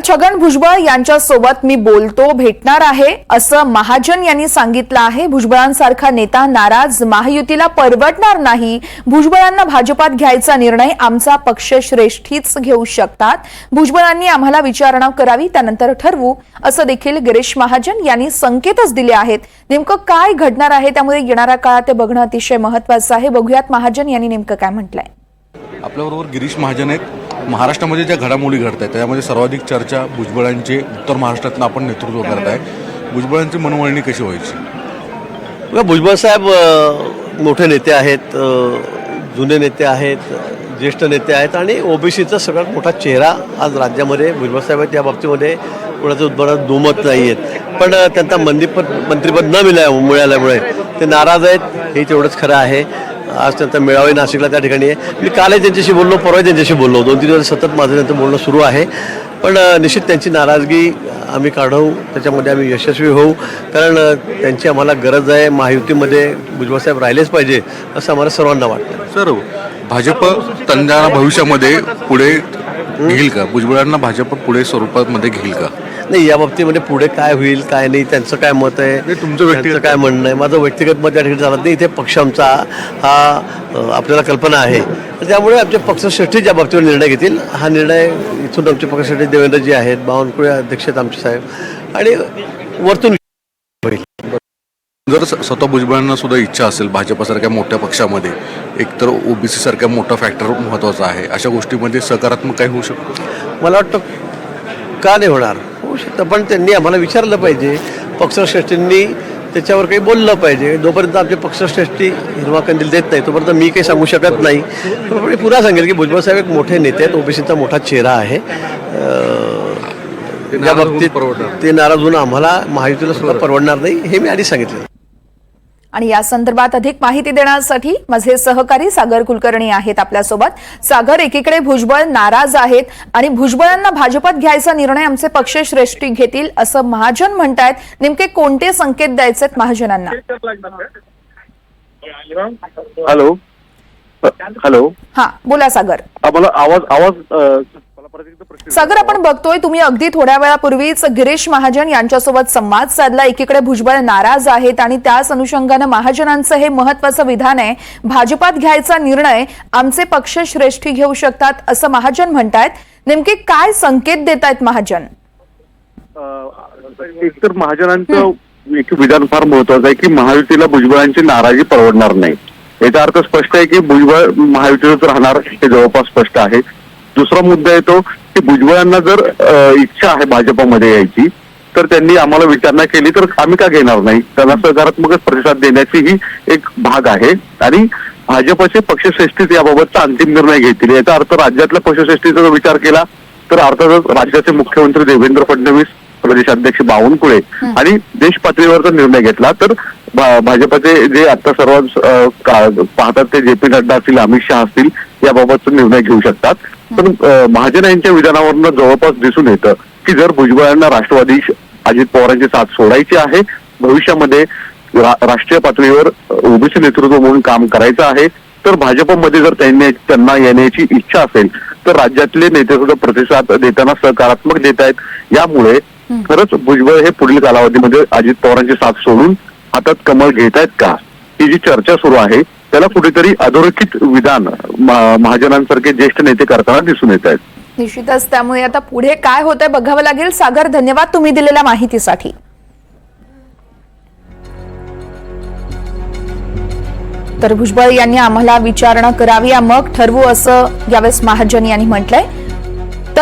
छगन भुजबळ यांच्यासोबत मी बोलतो भेटणार आहे असं महाजन यांनी सांगितलं आहे। भुजबळांसारखा नेता नाराज महायुतीला परवडणार नाही। भुजबळांना भाजपात घ्यायचा निर्णय आमचा पक्षश्रेष्ठीच घेऊ शकतात। भुजबळांनी आम्हाला विचारणा करावी त्यानंतर ठरवू असं देखील गिरीश महाजन यांनी संकेतच दिले आहेत। नेमकं काय घडणार आहे त्यामुळे येणारा काळ ते बघणं अतिशय महत्त्वाचं आहे। बघूयात महाजन यांनी नेमकं काय म्हटलंय। आपल्याबरोबर गिरीश महाजन आहेत। महाराष्ट्रामध्ये ज्या घडामोडी घडत आहेत त्यामध्ये सर्वाधिक चर्चा भुजबळांचे उत्तर महाराष्ट्रातून आपण नेतृत्व करत आहे। भुजबळांची मनोवळणी कशी व्हायची? भुजबळ साहेब मोठे नेते आहेत, जुने नेते आहेत, ज्येष्ठ नेते आहेत आणि ओबीसीचा सगळ्यात मोठा चेहरा आज राज्यामध्ये भुजबळ साहेब आहेत। त्या बाबतीमध्ये कोणाचं उत्पन्नात दुमत नाही आहेत, पण त्यांना मंत्रिपद न मिळाल्यामुळे ते नाराज आहेत, हे तेवढंच खरं आहे। आज त्यांचा मेळावा नाशिकला त्या ठिकाणी आहे। मी कालही त्यांच्याशी बोललो, परवा त्यांच्याशी बोललो, 2-3 दिवस सतत माझं त्यांचं बोलणं सुरू आहे। पण निश्चित त्यांची नाराजगी आम्ही काढू, त्याच्यामध्ये आम्ही यशस्वी होऊ, कारण त्यांची आम्हाला गरज आहे। महायुतीमध्ये भुजबळ साहेब राहिलेच पाहिजे असं आम्हाला सर्वांना वाटतं। सर, भाजप त्यांना भविष्यामध्ये पुढे घेईल का? भुजबळांना भाजप पुढे स्वरूपामध्ये घेईल का? नाही, या बाबतीमध्ये पुढे काय होईल काय नाही त्यांचं काय मत आहे, तुमचं व्यक्तिगत काय म्हणणं आहे, माझं व्यक्तिगत मत या ठिकाणी चालत नाही। इथे पक्ष आमचा हा आपल्याला कल्पना आहे, त्यामुळे आमचे पक्षश्रेष्ठी ज्या बाबतीवर निर्णय घेतील हा निर्णय इथून आमचे पक्षश्रेष्ठी देवेंद्रजी आहेत, बावनकुळे अध्यक्ष आहेत आमचे साहेब, आणि वरतून होईल। जर स्वतः भुजबळांना सुद्धा इच्छा असेल भाजपसारख्या मोठ्या पक्षामध्ये, एकतर ओबीसी सारख्या मोठा फॅक्टर महत्त्वाचा आहे, अशा गोष्टीमध्ये सकारात्मक काय होऊ शकतो? मला वाटतं का नाही होणार, होऊ शकतं, पण त्यांनी आम्हाला विचारलं पाहिजे, पक्षश्रेष्ठींनी त्याच्यावर काही बोललं पाहिजे। जोपर्यंत आमचे पक्षश्रेष्ठी हिरवा कंदील देत नाही तोपर्यंत मी काही सांगू शकत नाही। पण पुन्हा सांगेल की भुजबळ साहेब एक मोठे नेते आहेत, ओबीसीचा मोठा चेहरा आहे। त्या बाबतीत ते नाराज होऊन आम्हाला महायुतीला सुद्धा परवडणार नाही, हे मी आधी सांगितलं। आणि या संदर्भात अधिक माहिती देण्यासाठी माझे सहकारी सागर कुलकर्णी आहेत आपल्यासोबत। सागर, एकीकडे भुजबळ नाराज आहेत आणि भुजबळांना भाजपात घ्यायचा निर्णय आमचे पक्षश्रेष्ठी घेतील असं महाजन म्हणतायत, नेमके कोणते संकेत द्यायचे महाजनांना? हॅलो हॅलो, हा बोला सागर। आवाज सागर, आपण बघतोय तुम्ही अगदी थोड्या वेळापूर्वीच गिरीश महाजन यांच्यासोबत संवाद साधला। एकीकडे भुजबळ नाराज आहेत आणि त्याच अनुषंगाने महाजनांचं हे महत्त्वाचं विधान आहे, भाजपात घ्यायचा निर्णय आमचे पक्षश्रेष्ठी घेऊ शकतात असं महाजन म्हणतायत। नेमके काय संकेत देत आहेत महाजन? एकतर महाजनांचं एक विधान फार महत्वाचं आहे की महायुतीला भुजबळांची नाराजी परवडणार नाही। याचा अर्थ स्पष्ट आहे की भुजबळ महायुतीतच राहणार हे जवळपास स्पष्ट आहे। दुसरा मुद्दा येतो की भुजबळांना जर इच्छा आहे भाजपमध्ये यायची तर त्यांनी आम्हाला विचारणा केली तर आम्ही का घेणार नाही, त्यांना सकारात्मकच प्रतिसाद देण्याची ही एक भाग आहे आणि भाजपचे पक्षश्रेष्ठीच याबाबतचा अंतिम निर्णय घेतील। याचा अर्थ राज्यातल्या पक्षश्रेष्ठीचा जर विचार केला तर अर्थातच राज्याचे मुख्यमंत्री देवेंद्र फडणवीस, प्रदेशाध्यक्ष बावनकुळे आणि देश पातळीवरचा निर्णय घेतला तर भाजपचे जे आता सर्व पाहतात ते जे पी नड्डा असतील, अमित शहा असतील, याबाबतचा निर्णय घेऊ शकतात। पण महाजन यांच्या विधानावरून जवळपास दिसून येतं की जर भुजबळांना राष्ट्रवादी अजित पवारांची साथ सोडायची आहे, भविष्यामध्ये राष्ट्रीय पातळीवर ओबीसी नेतृत्व म्हणून काम करायचं आहे, तर भाजपमध्ये जर त्यांना येण्याची इच्छा असेल तर राज्यातले नेते सुद्धा प्रतिसाद देताना सकारात्मक देत आहेत। यामुळे खरंच भुजबळ हे पुढील कालावधीमध्ये अजित पवारांची साथ सोडून हातात कमळ घेत आहेत का, ही जी चर्चा सुरू आहे त्याला कुठेतरी अधोरेखित विधान महाजनांसारखे ज्येष्ठ नेते करताना दिसून येत आहेत। निश्चितच, त्यामुळे आता पुढे काय होतंय बघावं लागेल। सागर, धन्यवाद तुम्ही दिलेल्या माहितीसाठी। तर भुजबळ यांनी आम्हाला विचारणा करावी मग ठरवू असं यावेळेस महाजन यांनी म्हटलंय।